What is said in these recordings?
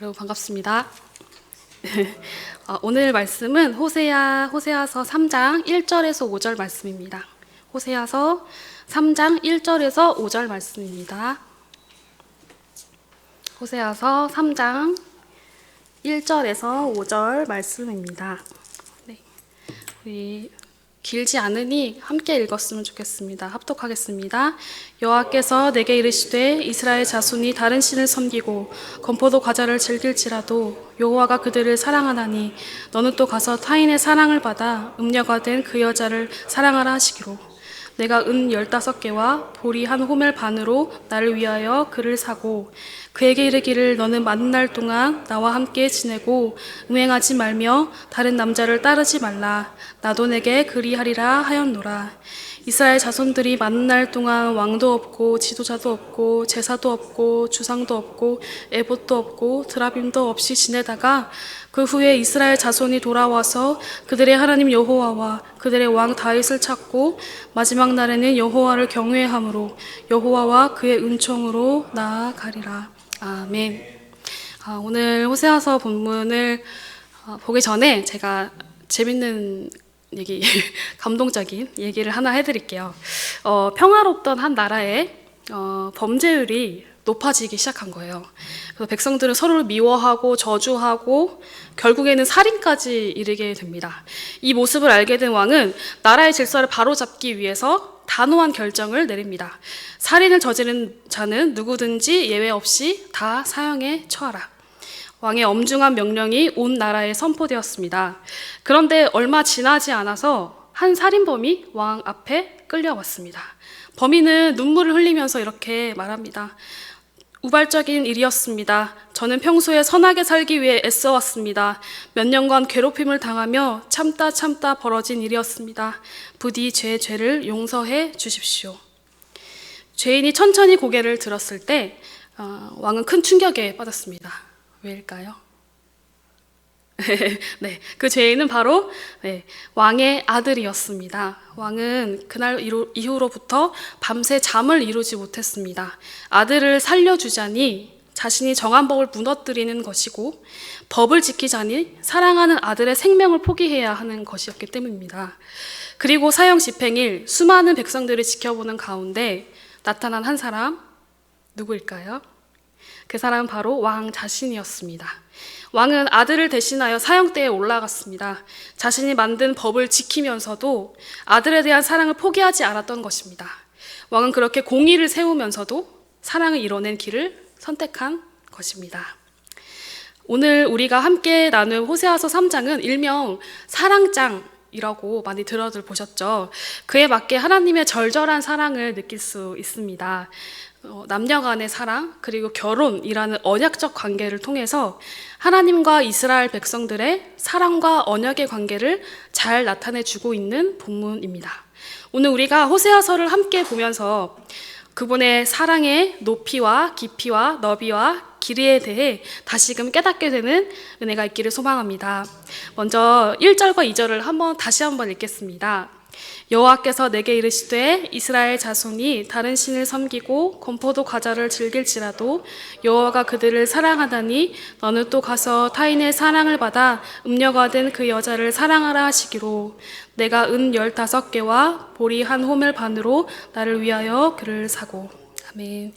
여러분 반갑습니다. 오늘 말씀은 호세아서 3장 1절에서 5절 말씀입니다. 호세아서 3장 1절에서 5절 말씀입니다. 호세아서 3장 1절에서 5절 말씀입니다. 네. 우리 길지 않으니 함께 읽었으면 좋겠습니다. 합독하겠습니다. 여호와께서 내게 이르시되 이스라엘 자손이 다른 신을 섬기고 건포도 과자를 즐길지라도 여호와가 그들을 사랑하나니 너는 또 가서 타인의 사랑을 받아 음녀가 된 그 여자를 사랑하라 하시기로 내가 은 15개와 보리 한 호멜 반으로 나를 위하여 그를 사고 그에게 이르기를 너는 많은 날 동안 나와 함께 지내고 음행하지 말며 다른 남자를 따르지 말라. 나도 내게 그리하리라 하였노라. 이스라엘 자손들이 많은 날 동안 왕도 없고 지도자도 없고 제사도 없고 주상도 없고 에봇도 없고 드라빔도 없이 지내다가 그 후에 이스라엘 자손이 돌아와서 그들의 하나님 여호와와 그들의 왕 다윗을 찾고 마지막 날에는 여호와를 경외함으로 여호와와 그의 은총으로 나아가리라. 아멘. 오늘 호세아서 본문을 보기 전에 제가 재밌는 얘기, 감동적인 얘기를 하나 해드릴게요. 평화롭던 한 나라에 범죄율이 높아지기 시작한 거예요. 그래서 백성들은 서로를 미워하고 저주하고 결국에는 살인까지 이르게 됩니다. 이 모습을 알게 된 왕은 나라의 질서를 바로잡기 위해서 단호한 결정을 내립니다. 살인을 저지른 자는 누구든지 예외 없이 다 사형에 처하라. 왕의 엄중한 명령이 온 나라에 선포되었습니다. 그런데 얼마 지나지 않아서 한 살인범이 왕 앞에 끌려왔습니다. 범인은 눈물을 흘리면서 이렇게 말합니다. 우발적인 일이었습니다. 저는 평소에 선하게 살기 위해 애써왔습니다. 몇 년간 괴롭힘을 당하며 참다 벌어진 일이었습니다. 부디 제 죄를 용서해 주십시오. 죄인이 천천히 고개를 들었을 때 왕은 큰 충격에 빠졌습니다. 왜일까요? 네, 그 죄인은 바로 왕의 아들이었습니다. 왕은 그날 이후로부터 밤새 잠을 이루지 못했습니다. 아들을 살려주자니 자신이 정한 법을 무너뜨리는 것이고 법을 지키자니 사랑하는 아들의 생명을 포기해야 하는 것이었기 때문입니다. 그리고 사형 집행일 수많은 백성들을 지켜보는 가운데 나타난 한 사람, 누구일까요? 그 사람은 바로 왕 자신이었습니다. 왕은 아들을 대신하여 사형대에 올라갔습니다. 자신이 만든 법을 지키면서도 아들에 대한 사랑을 포기하지 않았던 것입니다. 왕은 그렇게 공의를 세우면서도 사랑을 이뤄낸 길을 선택한 것입니다. 오늘 우리가 함께 나눌 호세아서 3장은 일명 사랑장이라고 많이 들어보셨죠? 그에 맞게 하나님의 절절한 사랑을 느낄 수 있습니다. 남녀 간의 사랑 그리고 결혼이라는 언약적 관계를 통해서 하나님과 이스라엘 백성들의 사랑과 언약의 관계를 잘 나타내주고 있는 본문입니다. 오늘 우리가 호세아서를 함께 보면서 그분의 사랑의 높이와 깊이와 너비와 길이에 대해 다시금 깨닫게 되는 은혜가 있기를 소망합니다. 먼저 1절과 2절을 다시 한번 읽겠습니다. 여호와께서 내게 이르시되 이스라엘 자손이 다른 신을 섬기고 건포도 과자를 즐길지라도 여호와가 그들을 사랑하다니 너는 또 가서 타인의 사랑을 받아 음녀가 된 그 여자를 사랑하라 하시기로 내가 은 15개와 보리 한 호멜 반으로 나를 위하여 그를 사고. 아멘.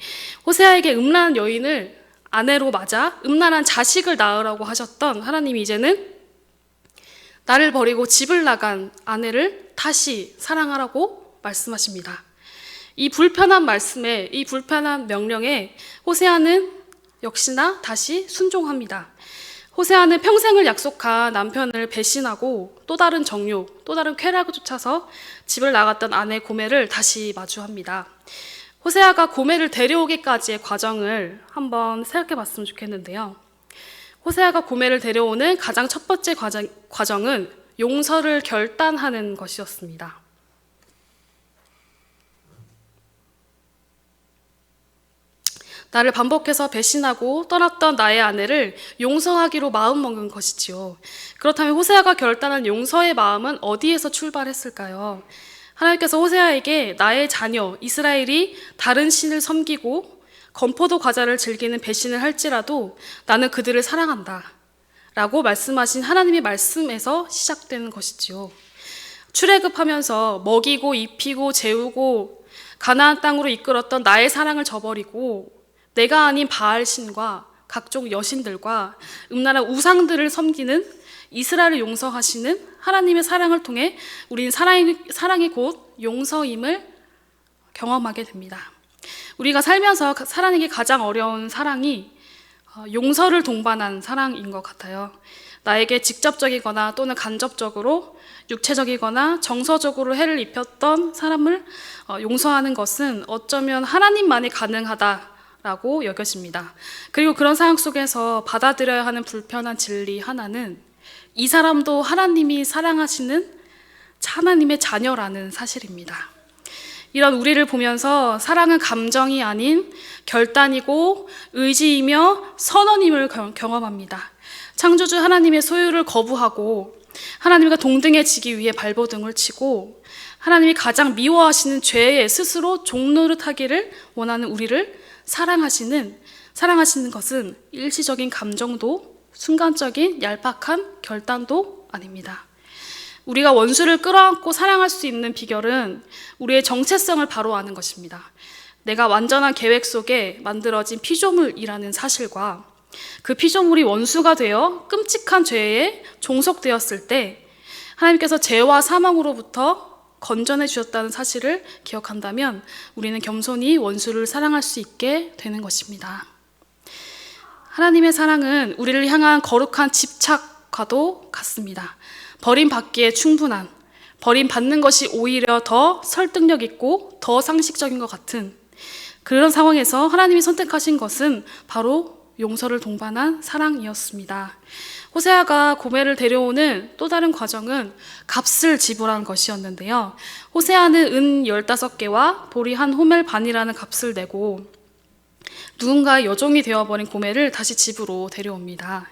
호세아에게 음란한 여인을 아내로 맞아 음란한 자식을 낳으라고 하셨던 하나님이 이제는 나를 버리고 집을 나간 아내를 다시 사랑하라고 말씀하십니다. 이 불편한 말씀에, 이 불편한 명령에 호세아는 역시나 다시 순종합니다. 호세아는 평생을 약속한 남편을 배신하고 또 다른 정욕, 또 다른 쾌락을 쫓아서 집을 나갔던 아내 고멜을 다시 마주합니다. 호세아가 고멜을 데려오기까지의 과정을 한번 생각해 봤으면 좋겠는데요. 호세아가 고멜을 데려오는 가장 첫 번째 과정은 용서를 결단하는 것이었습니다. 나를 반복해서 배신하고 떠났던 나의 아내를 용서하기로 마음먹은 것이지요. 그렇다면 호세아가 결단한 용서의 마음은 어디에서 출발했을까요? 하나님께서 호세아에게 나의 자녀 이스라엘이 다른 신을 섬기고 건포도 과자를 즐기는 배신을 할지라도 나는 그들을 사랑한다 라고 말씀하신 하나님의 말씀에서 시작되는 것이지요. 출애굽하면서 먹이고 입히고 재우고 가나안 땅으로 이끌었던 나의 사랑을 저버리고 내가 아닌 바알신과 각종 여신들과 음란한 우상들을 섬기는 이스라엘을 용서하시는 하나님의 사랑을 통해 우리는 사랑이 곧 용서임을 경험하게 됩니다. 우리가 살면서 사랑에게 가장 어려운 사랑이 용서를 동반한 사랑인 것 같아요. 나에게 직접적이거나 또는 간접적으로 육체적이거나 정서적으로 해를 입혔던 사람을 용서하는 것은 어쩌면 하나님만이 가능하다라고 여겨집니다. 그리고 그런 상황 속에서 받아들여야 하는 불편한 진리 하나는 이 사람도 하나님이 사랑하시는 하나님의 자녀라는 사실입니다. 이런 우리를 보면서 사랑은 감정이 아닌 결단이고 의지이며 선언임을 경험합니다. 창조주 하나님의 소유를 거부하고 하나님과 동등해지기 위해 발버둥을 치고 하나님이 가장 미워하시는 죄에 스스로 종노릇하기를 원하는 우리를 사랑하시는 것은 일시적인 감정도 순간적인 얄팍한 결단도 아닙니다. 우리가 원수를 끌어안고 사랑할 수 있는 비결은 우리의 정체성을 바로 아는 것입니다. 내가 완전한 계획 속에 만들어진 피조물이라는 사실과 그 피조물이 원수가 되어 끔찍한 죄에 종속되었을 때 하나님께서 죄와 사망으로부터 건져내 주셨다는 사실을 기억한다면 우리는 겸손히 원수를 사랑할 수 있게 되는 것입니다. 하나님의 사랑은 우리를 향한 거룩한 집착과도 같습니다. 버림받기에 충분한, 버림받는 것이 오히려 더 설득력 있고 더 상식적인 것 같은 그런 상황에서 하나님이 선택하신 것은 바로 용서를 동반한 사랑이었습니다. 호세아가 고멜을 데려오는 또 다른 과정은 값을 지불한 것이었는데요. 호세아는 은 15개와 보리 한 호멜 반이라는 값을 내고 누군가의 여종이 되어버린 고멜을 다시 집으로 데려옵니다.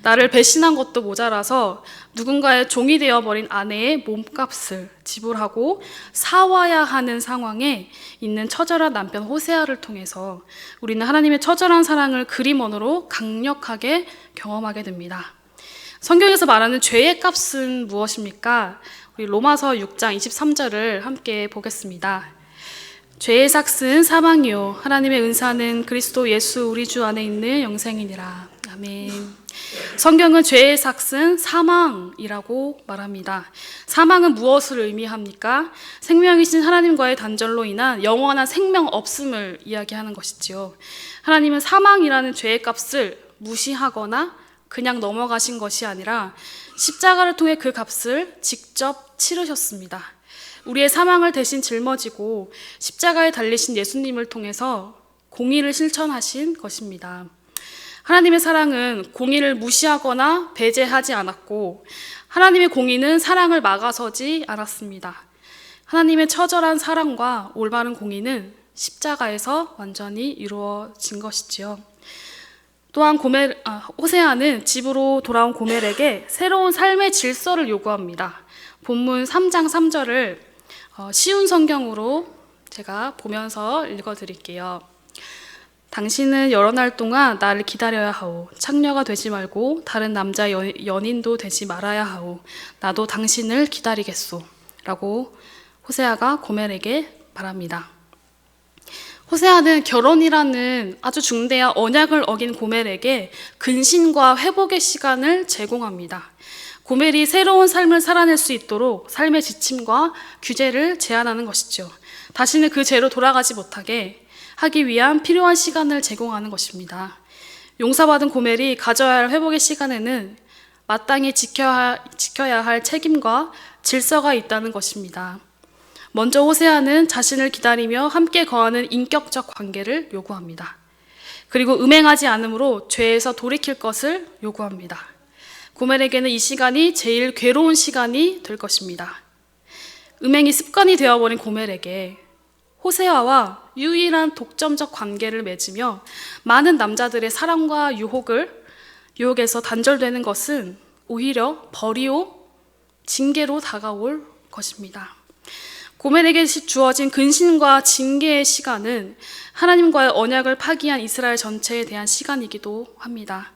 나를 배신한 것도 모자라서 누군가의 종이 되어버린 아내의 몸값을 지불하고 사와야 하는 상황에 있는 처절한 남편 호세아를 통해서 우리는 하나님의 처절한 사랑을 그림원으로 강력하게 경험하게 됩니다. 성경에서 말하는 죄의 값은 무엇입니까? 우리 로마서 6장 23절을 함께 보겠습니다. 죄의 삭은 사망이요 하나님의 은사는 그리스도 예수 우리 주 안에 있는 영생이니라. 아멘. 성경은 죄의 삭은 사망이라고 말합니다. 사망은 무엇을 의미합니까? 생명이신 하나님과의 단절로 인한 영원한 생명 없음을 이야기하는 것이지요. 하나님은 사망이라는 죄의 값을 무시하거나 그냥 넘어가신 것이 아니라 십자가를 통해 그 값을 직접 치르셨습니다. 우리의 사망을 대신 짊어지고 십자가에 달리신 예수님을 통해서 공의를 실천하신 것입니다. 하나님의 사랑은 공의를 무시하거나 배제하지 않았고 하나님의 공의는 사랑을 막아서지 않았습니다. 하나님의 처절한 사랑과 올바른 공의는 십자가에서 완전히 이루어진 것이지요. 또한 호세아는 집으로 돌아온 고멜에게 새로운 삶의 질서를 요구합니다. 본문 3장 3절을 쉬운 성경으로 제가 보면서 읽어드릴게요. 당신은 여러 날 동안 나를 기다려야 하오. 창녀가 되지 말고 다른 남자 연인도 되지 말아야 하오. 나도 당신을 기다리겠소. 라고 호세아가 고멜에게 말합니다. 호세아는 결혼이라는 아주 중대한 언약을 어긴 고멜에게 근신과 회복의 시간을 제공합니다. 고멜이 새로운 삶을 살아낼 수 있도록 삶의 지침과 규제를 제안하는 것이죠. 다시는 그 죄로 돌아가지 못하게 하기 위한 필요한 시간을 제공하는 것입니다. 용서받은 고멜이 가져야 할 회복의 시간에는 마땅히 지켜야 할 책임과 질서가 있다는 것입니다. 먼저 호세아는 자신을 기다리며 함께 거하는 인격적 관계를 요구합니다. 그리고 음행하지 않으므로 죄에서 돌이킬 것을 요구합니다. 고멜에게는 이 시간이 제일 괴로운 시간이 될 것입니다. 음행이 습관이 되어버린 고멜에게 호세아와 유일한 독점적 관계를 맺으며 많은 남자들의 사랑과 유혹에서 단절되는 것은 오히려 벌이요 징계로 다가올 것입니다. 고멜에게 주어진 근신과 징계의 시간은 하나님과의 언약을 파기한 이스라엘 전체에 대한 시간이기도 합니다.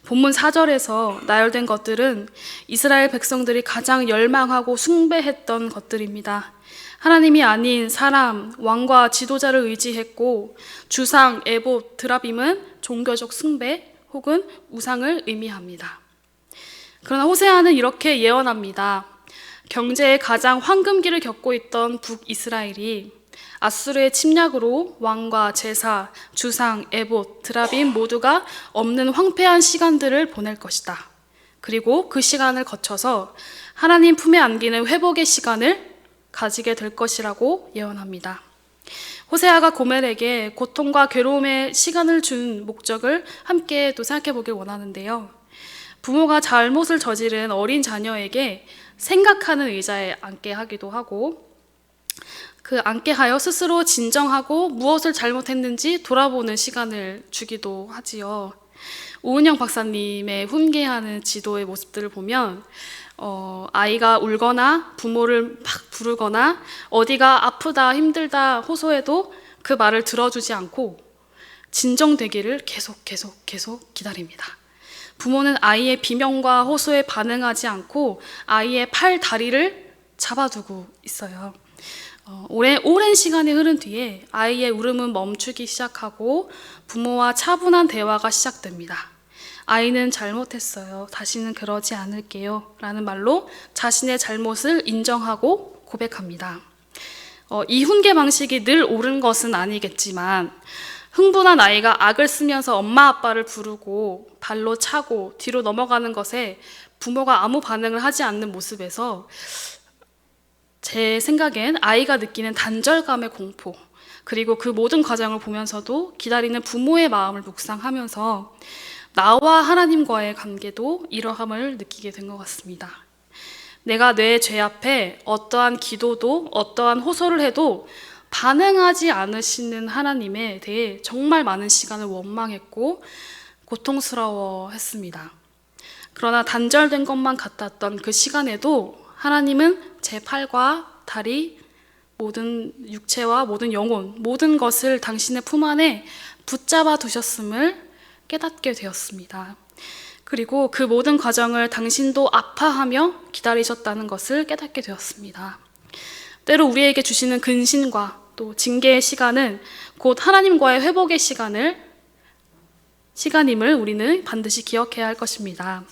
본문 4절에서 나열된 것들은 이스라엘 백성들이 가장 열망하고 숭배했던 것들입니다. 하나님이 아닌 사람, 왕과 지도자를 의지했고, 주상, 에봇, 드라빔은 종교적 숭배 혹은 우상을 의미합니다. 그러나 호세아는 이렇게 예언합니다. 경제의 가장 황금기를 겪고 있던 북이스라엘이 아수르의 침략으로 왕과 제사, 주상, 에봇, 드라빔 모두가 없는 황폐한 시간들을 보낼 것이다. 그리고 그 시간을 거쳐서 하나님 품에 안기는 회복의 시간을 가지게 될 것이라고 예언합니다. 호세아가 고멜에게 고통과 괴로움의 시간을 준 목적을 함께 또 생각해 보길 원하는데요. 부모가 잘못을 저지른 어린 자녀에게 생각하는 의자에 앉게 하기도 하고, 그 앉게 하여 스스로 진정하고 무엇을 잘못했는지 돌아보는 시간을 주기도 하지요. 오은영 박사님의 훈계하는 지도의 모습들을 보면 아이가 울거나 부모를 막 부르거나 어디가 아프다 힘들다 호소해도 그 말을 들어주지 않고 진정되기를 계속 기다립니다. 부모는 아이의 비명과 호소에 반응하지 않고 아이의 팔, 다리를 잡아두고 있어요. 오랜 시간이 흐른 뒤에 아이의 울음은 멈추기 시작하고 부모와 차분한 대화가 시작됩니다. 아이는 잘못했어요. 다시는 그러지 않을게요. 라는 말로 자신의 잘못을 인정하고 고백합니다. 이 훈계 방식이 늘 옳은 것은 아니겠지만 흥분한 아이가 악을 쓰면서 엄마 아빠를 부르고 발로 차고 뒤로 넘어가는 것에 부모가 아무 반응을 하지 않는 모습에서 제 생각엔 아이가 느끼는 단절감의 공포, 그리고 그 모든 과정을 보면서도 기다리는 부모의 마음을 묵상하면서 나와 하나님과의 관계도 이러함을 느끼게 된 것 같습니다. 내가 내 죄 앞에 어떠한 기도도 어떠한 호소를 해도 반응하지 않으시는 하나님에 대해 정말 많은 시간을 원망했고 고통스러워했습니다. 그러나 단절된 것만 같았던 그 시간에도 하나님은 제 팔과 다리, 모든 육체와 모든 영혼, 모든 것을 당신의 품 안에 붙잡아 두셨음을 깨닫게 되었습니다. 그리고 그 모든 과정을 당신도 아파하며 기다리셨다는 것을 깨닫게 되었습니다. 때로 우리에게 주시는 근신과 또 징계의 시간은 곧 하나님과의 회복의 시간임을 우리는 반드시 기억해야 할 것입니다.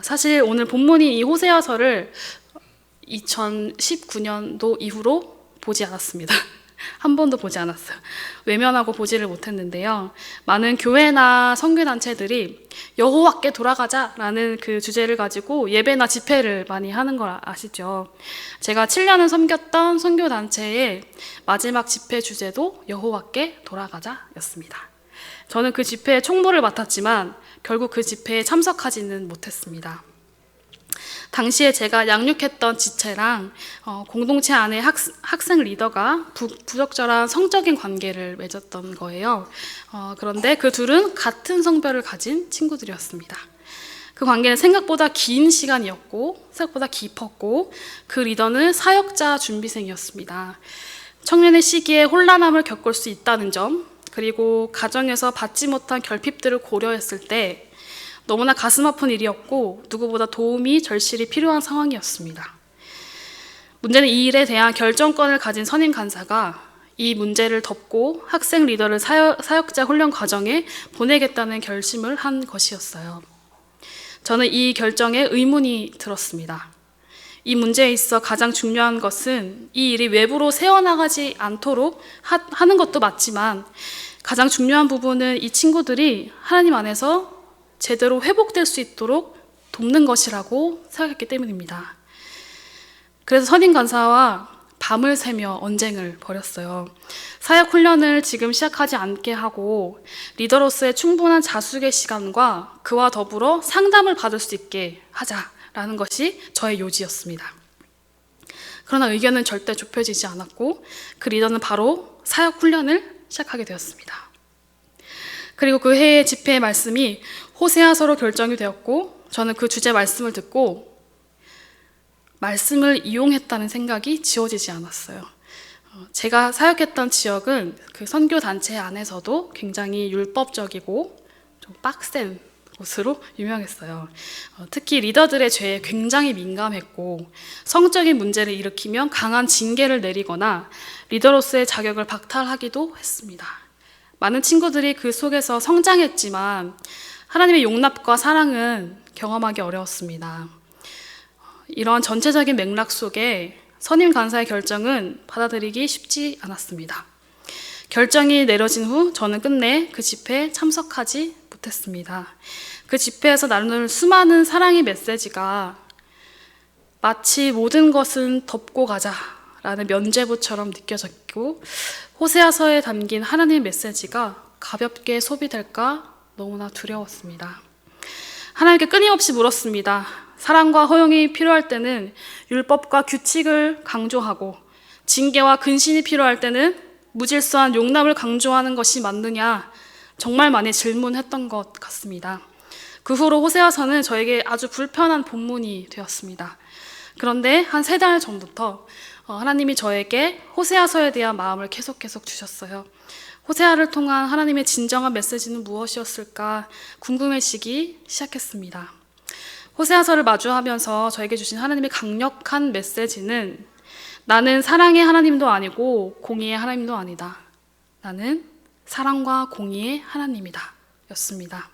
사실 오늘 본문인 이 호세아서를 2019년도 이후로 보지 않았습니다. 한 번도 보지 않았어요. 외면하고 보지를 못했는데요. 많은 교회나 선교단체들이 여호와께 돌아가자라는 그 주제를 가지고 예배나 집회를 많이 하는 걸 아시죠? 제가 7년을 섬겼던 선교단체의 마지막 집회 주제도 여호와께 돌아가자였습니다. 저는 그 집회의 총무를 맡았지만 결국 그 집회에 참석하지는 못했습니다. 당시에 제가 양육했던 지체랑 공동체 안에 학생 리더가 부적절한 성적인 관계를 맺었던 거예요. 그런데 그 둘은 같은 성별을 가진 친구들이었습니다. 그 관계는 생각보다 긴 시간이었고 생각보다 깊었고 그 리더는 사역자 준비생이었습니다. 청년의 시기에 혼란함을 겪을 수 있다는 점, 그리고 가정에서 받지 못한 결핍들을 고려했을 때 너무나 가슴 아픈 일이었고 누구보다 도움이 절실히 필요한 상황이었습니다. 문제는 이 일에 대한 결정권을 가진 선임 간사가 이 문제를 덮고 학생 리더를 사역자 훈련 과정에 보내겠다는 결심을 한 것이었어요. 저는 이 결정에 의문이 들었습니다. 이 문제에 있어 가장 중요한 것은 이 일이 외부로 새어나가지 않도록 하는 것도 맞지만 가장 중요한 부분은 이 친구들이 하나님 안에서 제대로 회복될 수 있도록 돕는 것이라고 생각했기 때문입니다. 그래서 선임 간사와 밤을 새며 언쟁을 벌였어요. 사역 훈련을 지금 시작하지 않게 하고 리더로서의 충분한 자숙의 시간과 그와 더불어 상담을 받을 수 있게 하자라는 것이 저의 요지였습니다. 그러나 의견은 절대 좁혀지지 않았고 그 리더는 바로 사역 훈련을 시작하게 되었습니다. 그리고 그 해의 집회의 말씀이 호세아서로 결정이 되었고 저는 그 주제 말씀을 듣고 말씀을 이용했다는 생각이 지워지지 않았어요. 제가 사역했던 지역은 그 선교 단체 안에서도 굉장히 율법적이고 좀 빡센 곳으로 유명했어요. 특히 리더들의 죄에 굉장히 민감했고 성적인 문제를 일으키면 강한 징계를 내리거나 리더로서의 자격을 박탈하기도 했습니다. 많은 친구들이 그 속에서 성장했지만 하나님의 용납과 사랑은 경험하기 어려웠습니다. 이러한 전체적인 맥락 속에 선임 간사의 결정은 받아들이기 쉽지 않았습니다. 결정이 내려진 후 저는 끝내 그 집회에 참석하지 못했습니다. 그 집회에서 나눌 수많은 사랑의 메시지가 마치 모든 것은 덮고 가자라는 면죄부처럼 느껴졌고 호세아서에 담긴 하나님의 메시지가 가볍게 소비될까 너무나 두려웠습니다. 하나님께 끊임없이 물었습니다. 사랑과 허용이 필요할 때는 율법과 규칙을 강조하고 징계와 근신이 필요할 때는 무질서한 용납을 강조하는 것이 맞느냐 정말 많이 질문했던 것 같습니다. 그 후로 호세아서는 저에게 아주 불편한 본문이 되었습니다. 그런데 한 3달 전부터 하나님이 저에게 호세아서에 대한 마음을 계속 주셨어요. 호세아를 통한 하나님의 진정한 메시지는 무엇이었을까 궁금해지기 시작했습니다. 호세아서를 마주하면서 저에게 주신 하나님의 강력한 메시지는 나는 사랑의 하나님도 아니고 공의의 하나님도 아니다. 나는 사랑과 공의의 하나님이다. 였습니다.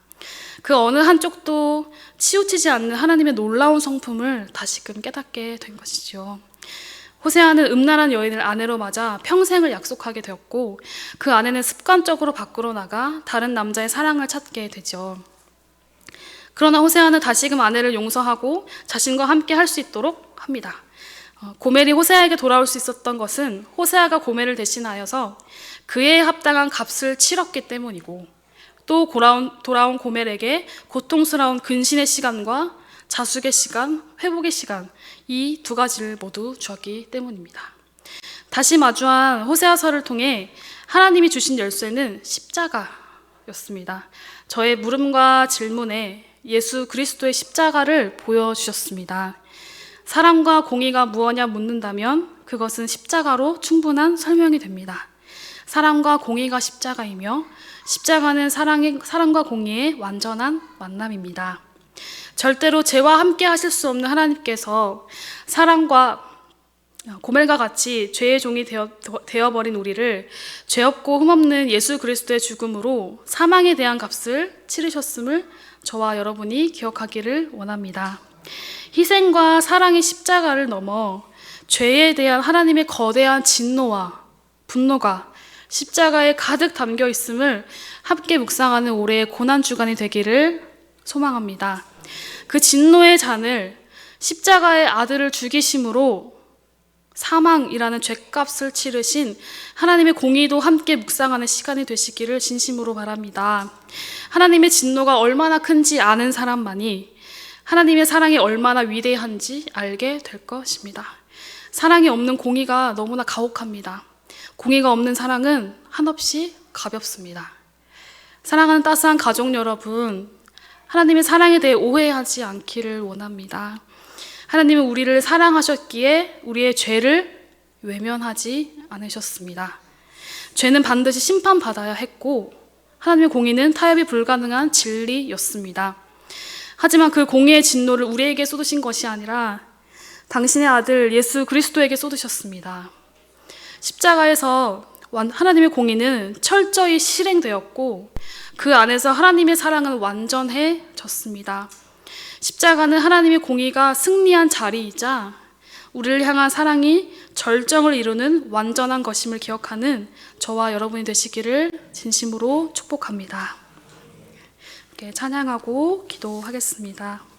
그 어느 한쪽도 치우치지 않는 하나님의 놀라운 성품을 다시금 깨닫게 된 것이죠. 호세아는 음란한 여인을 아내로 맞아 평생을 약속하게 되었고 그 아내는 습관적으로 밖으로 나가 다른 남자의 사랑을 찾게 되죠. 그러나 호세아는 다시금 아내를 용서하고 자신과 함께 할 수 있도록 합니다. 고멜이 호세아에게 돌아올 수 있었던 것은 호세아가 고멜을 대신하여서 그에 합당한 값을 치렀기 때문이고 또 돌아온 고멜에게 고통스러운 근신의 시간과 자숙의 시간, 회복의 시간 이 2가지를 모두 주었기 때문입니다. 다시 마주한 호세아서를 통해 하나님이 주신 열쇠는 십자가였습니다. 저의 물음과 질문에 예수 그리스도의 십자가를 보여주셨습니다. 사랑과 공의가 무엇냐 묻는다면 그것은 십자가로 충분한 설명이 됩니다. 사랑과 공의가 십자가이며 십자가는 사랑과 공의의 완전한 만남입니다. 절대로 죄와 함께 하실 수 없는 하나님께서 사랑과 고멜과 같이 죄의 종이 되어버린 우리를 죄 없고 흠없는 예수 그리스도의 죽음으로 사망에 대한 값을 치르셨음을 저와 여러분이 기억하기를 원합니다. 희생과 사랑의 십자가를 넘어 죄에 대한 하나님의 거대한 진노와 분노가 십자가에 가득 담겨 있음을 함께 묵상하는 올해의 고난주간이 되기를 소망합니다. 그 진노의 잔을 십자가의 아들을 죽이심으로 사망이라는 죄값을 치르신 하나님의 공의도 함께 묵상하는 시간이 되시기를 진심으로 바랍니다. 하나님의 진노가 얼마나 큰지 아는 사람만이 하나님의 사랑이 얼마나 위대한지 알게 될 것입니다. 사랑이 없는 공의가 너무나 가혹합니다. 공의가 없는 사랑은 한없이 가볍습니다. 사랑하는 따스한 가족 여러분, 하나님의 사랑에 대해 오해하지 않기를 원합니다. 하나님은 우리를 사랑하셨기에 우리의 죄를 외면하지 않으셨습니다. 죄는 반드시 심판받아야 했고 하나님의 공의는 타협이 불가능한 진리였습니다. 하지만 그 공의의 진노를 우리에게 쏟으신 것이 아니라 당신의 아들 예수 그리스도에게 쏟으셨습니다. 십자가에서 하나님의 공의는 철저히 실행되었고 그 안에서 하나님의 사랑은 완전해졌습니다. 십자가는 하나님의 공의가 승리한 자리이자 우리를 향한 사랑이 절정을 이루는 완전한 것임을 기억하는 저와 여러분이 되시기를 진심으로 축복합니다. 이렇게 찬양하고 기도하겠습니다.